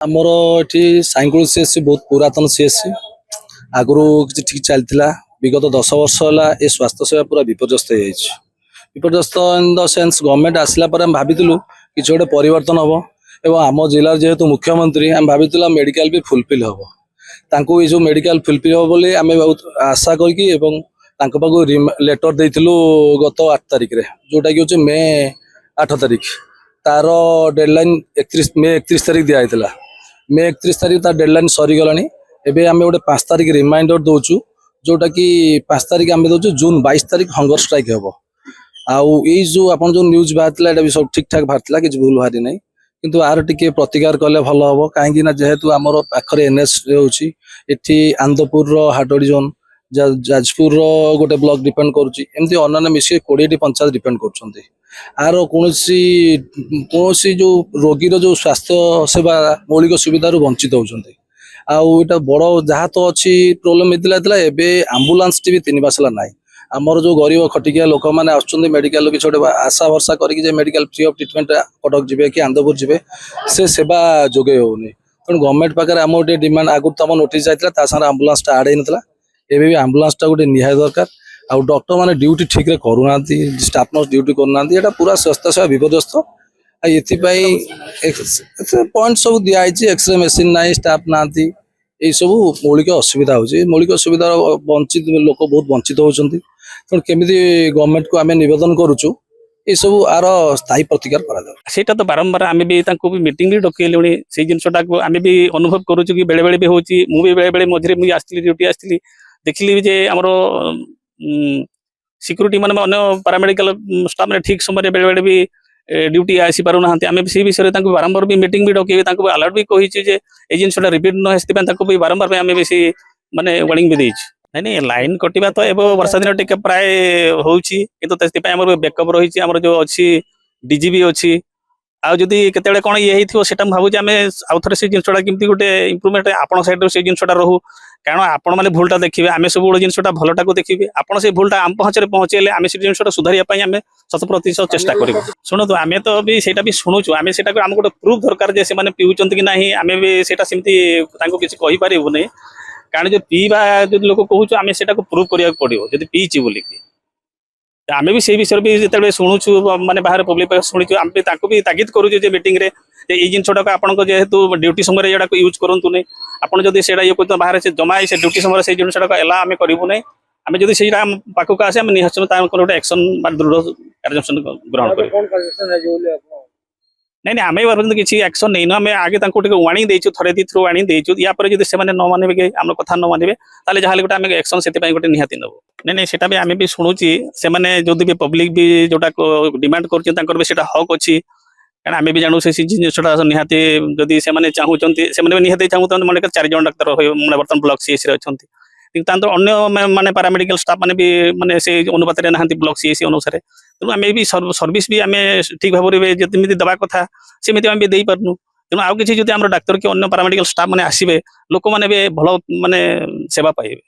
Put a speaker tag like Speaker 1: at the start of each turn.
Speaker 1: आमर ये साइंकुल सीएससी बहुत पुरातन सीएससी आगु किसी ठीक चलता विगत 10 वर्ष है स्वास्थ्य सेवा पूरा विपर्यस्त विपर्यस्त इन द सेन्स गवर्नमेंट आसला भाई कि गोटे परिवर्तन हम एवं आम जिलार जेहेतु मुख्यमंत्री आम भाई मेडिकल भी फुलफिल हम ये जो मेडिकल फुलफिल हम बोली आम बहुत आशा करके लेटर देलु गत 8 तारिख जोटा कि मे 8 तारिख तार डेडलाइन 31 मे 31 तारिख दिखाई मे 31 तारिख तार डेडलाइन सरीगला एवं आम गोटे 5 तारिख रिमाइंडर दौचु जोटा कि 5 तारिख आम दौचु जून 22 तारिख हंगर स्ट्राइक हम आउ जो आप जो न्यूज बाहर भी सब ठीक ठाक बाहर कि भूल बाहरी ना किंतु आर टिके प्रतिकार कले भल हम कहीं जेहेतु आमर पाखरे एनएस रोची आंदपुर हाटोड़ी जोन जाजपुर गोटे ब्लॉक डिपेंड करुच्ची एमती अन्य मिसिक 20 पंचायत डिपेंड कर आर कौन जो रोगीर जो स्वास्थ्य सेवा मौलिक सुविधा वंचित होती आटा बड़ जहाँ तो अच्छी प्रोब्लेम होता है आम्बुलांस टी भी 3 मास ना आमर जो गरीब खटिकिया लोक मैंने आसुच्च मेडिकल किसी गोटे आशा भरसा करके medical free of treatment Cuttack ji कि आंदपुर जी से सेवा जोगे होनी तेणु गवर्नमेंट पाखे आम गोटे डिमांड आगुरी तुम नोटिस जाता सारे आम्बुलांस आड होता एवं भी आम्बुलांस गोटे निहाय दरकार आउ डॉक्टर मैंने ड्यूटी ठीक रे करूना स्टाफ नर्स ड्यूटी करना पूरा स्वास्थ्य सेवा विपर्यस्त ये पॉइंट सब दिखाई एक्सरे मेसीन ना स्टाफ ना यही सब मौलिक असुविधा हो मौलिक असुविधा वंचित लोक बहुत वंचित होती तेणु केमी गवर्नमेंट को आम नवेदन करुचु ये सब आर स्थायी प्रतिकार
Speaker 2: करा तो बारंबार आम भी मीटिंग भी डकैलुणी से जिनटा को आम भी अनुभव करुचु कि बेले बेले भी होची मु भी बेले बेले मझे मुझे आसती ड्यूटी आसती देखिली जे आमर सिक्यूरीटी मान अन्य पारामेडिकल स्टाफ मैंने ठीक समय बेले बेले भी ड्यूटी आसी पार ना आम से विषय में बारंबार भी मीटिंग भी डकैबे अलर्ट भी कही जिनसा रिपीट न होती बारंबार आम बेसी माने वार्निंग भी देछि नहीं लाइन कटिबा तो एबो वर्षा दिन टिके प्राय होउछि किंतु तस्तिपा हमर बैकअप रहिछि हमर जो अछि डीजीबी अछि आ जदि केतेबेले कोन ये हिथियो सेटा भाबु जे आमे आउथरे से जिनसटा किमति गोटे इंप्रूवमेंट आपण साइड रो से जिनसटा रहू कारण आपण माने भूलटा देखिबे आमे सब गोटे जिनसटा भलटा को देखिबे आपण से भूलटा आम पहुंचरे पहुंचेले आमे से जिनसटा सुधारिया पई आमे 100% चेष्टा करिबो सुनो तो आमे तो भी सेटा भी सुनुछु आमे सेटा को आम गोटे प्रूफ दरकार जे से माने पिउचंत कि नाही आमे भी सेटा सिमति तांको किछि कहि पारिबो नै कारण जो पीवा जो लोक कहूँ आम से प्रूव करा पड़ो जब पीची बोलिकी आम भी से विषय भी जिते शुणुचु माने बाहर पब्लिक शुणुचु आम भी तागिद करुचे मीटिंग रे ये जिनटा आपको जेहेतु ड्यूटी समय यहाँ यूज करूँ नहीं आपड़ जब से ये कहते बाहर से जमा से ड्यूटी समय से जिनटा एला आम करूँ नहीं आम जब से पाखक आसे आम निश्चय गोटे एक्शन दृढ़ कार्यानुष्ठान ग्रहण कर नहीं आम पर्यटन किसी एक्शन नहीं आम आगे वाणी देचु थे दी थ्रू वाणी देचु या जब से न मानवे आम कथा न मानवे ताले जहाँ गोटे आम एक्शन से गोटे निहाती नबू नहीं सेटा भी आम भी शुणुची से जो भी पब्लिक भी जोटा डिमांड कर हक अच्छी कारण आम भी जानू से जिनटा निहाती जदि से चाहूँगी से निहाती चाहूँ मन 4 जन डाक्तर मैंने बर्तमान ब्लॉक सीएससी अच्छा किंतु अन्य माने पारामेडिकल स्टाफ माने भी माने से अनुपात ना ब्लॉक सीएससी अनुसार तेणु आम भी सर्विस भी आम ठीक भाव में जमी दवा कथा सेमती आम भी दे पार्नु तेणु आउ किसी जो आम डाक्तर कि अन्य पारामेडिकल स्टाफ मैंने आसवे लोक मैंने भी भल माने सेवा पाइबे।